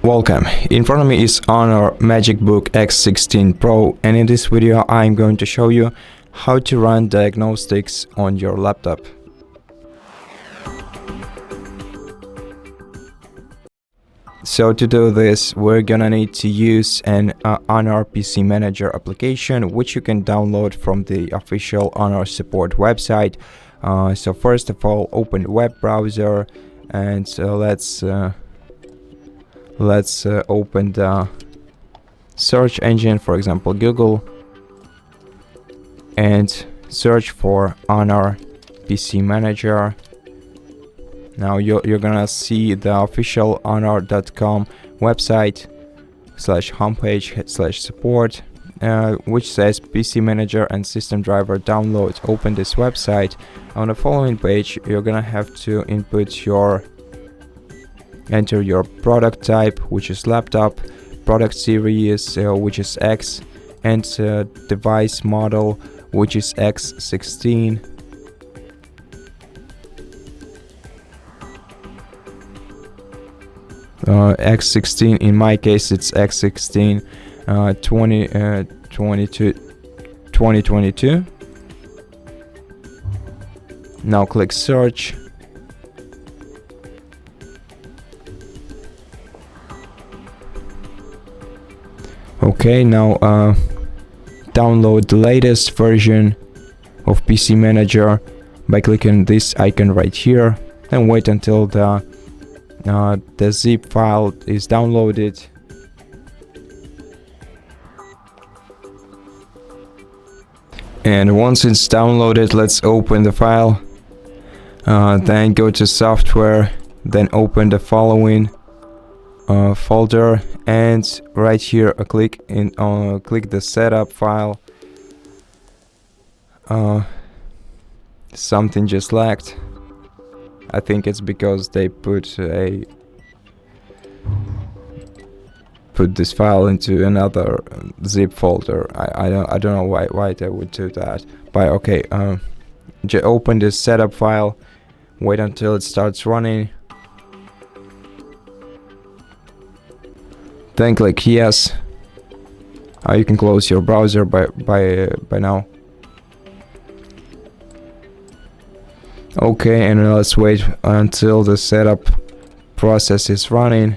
Welcome. In front of me is HONOR MagicBook X16 Pro, and in this video I'm going to show you how to run Diagnostics on your laptop. So to do this, we're gonna need to use an HONOR PC Manager application, which you can download from the official HONOR support website. So first of all, open the web browser, and let's open the search engine, for example Google, and search for HONOR PC Manager. Now you're gonna see the official honor.com website /homepage/support, which says PC Manager and System Driver download. Open this website. On the following page, you're gonna have to enter your product type, which is laptop, product series, which is X, and device model, which is X16. X16, in my case it's X16 2022. Now click search. Okay, now download the latest version of PC Manager by clicking this icon right here, and wait until the zip file is downloaded. And once it's downloaded, let's open the file, then go to software, then open the following folder, and right here click the setup file. Something just lagged. I think it's because they put this file into another zip folder. I don't know why they would do that. But okay, open this setup file, wait until it starts running, then click yes. You can close your browser by now. Okay, and let's wait until the setup process is running.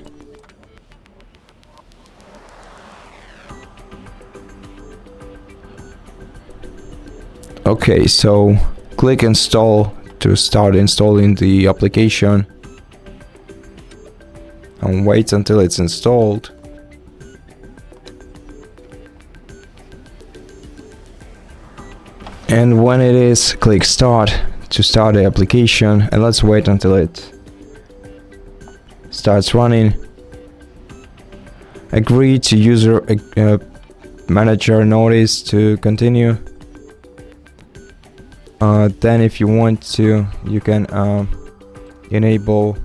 Okay, so click install to start installing the application, and wait until it's installed. And when it is, click start to start the application, and let's wait until it starts running. Agree to user manager notice to continue. Then if you want to, you can enable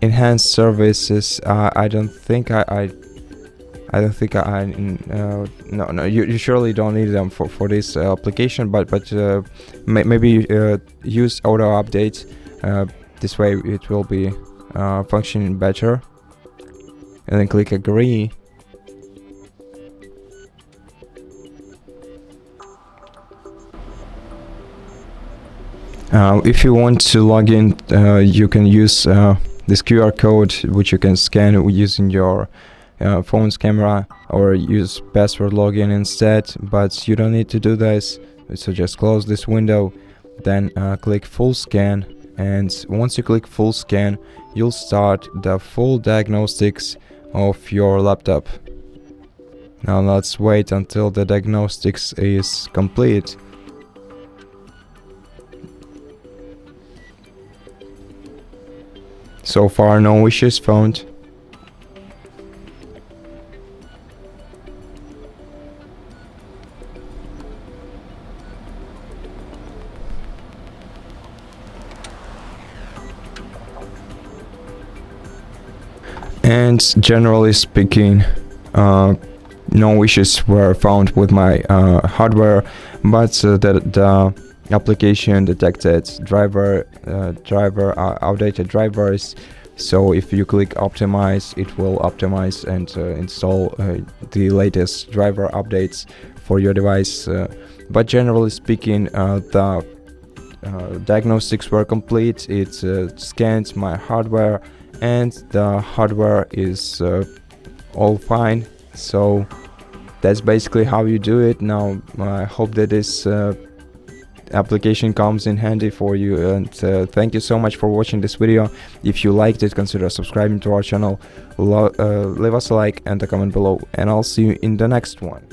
enhanced services. I don't think you surely don't need them for this application, but maybe use auto update. This way it will be functioning better. And then click agree. If you want to log in, you can use this QR code, which you can scan using your phone's camera, or use password login instead, but you don't need to do this. So just close this window, then click full scan, and once you click full scan, you'll start the full diagnostics of your laptop. Now let's wait until the diagnostics is complete. So far no issues found. And generally speaking, no issues were found with my hardware, but the application detected outdated drivers, So if you click optimize, it will optimize and install the latest driver updates for your device. But generally speaking, the diagnostics were complete. It scanned my hardware, and the hardware is all fine. So that's basically how you do it. Now I hope that this application comes in handy for you, and thank you so much for watching this video. If you liked it, consider subscribing to our channel, leave us a like and a comment below, and I'll see you in the next one.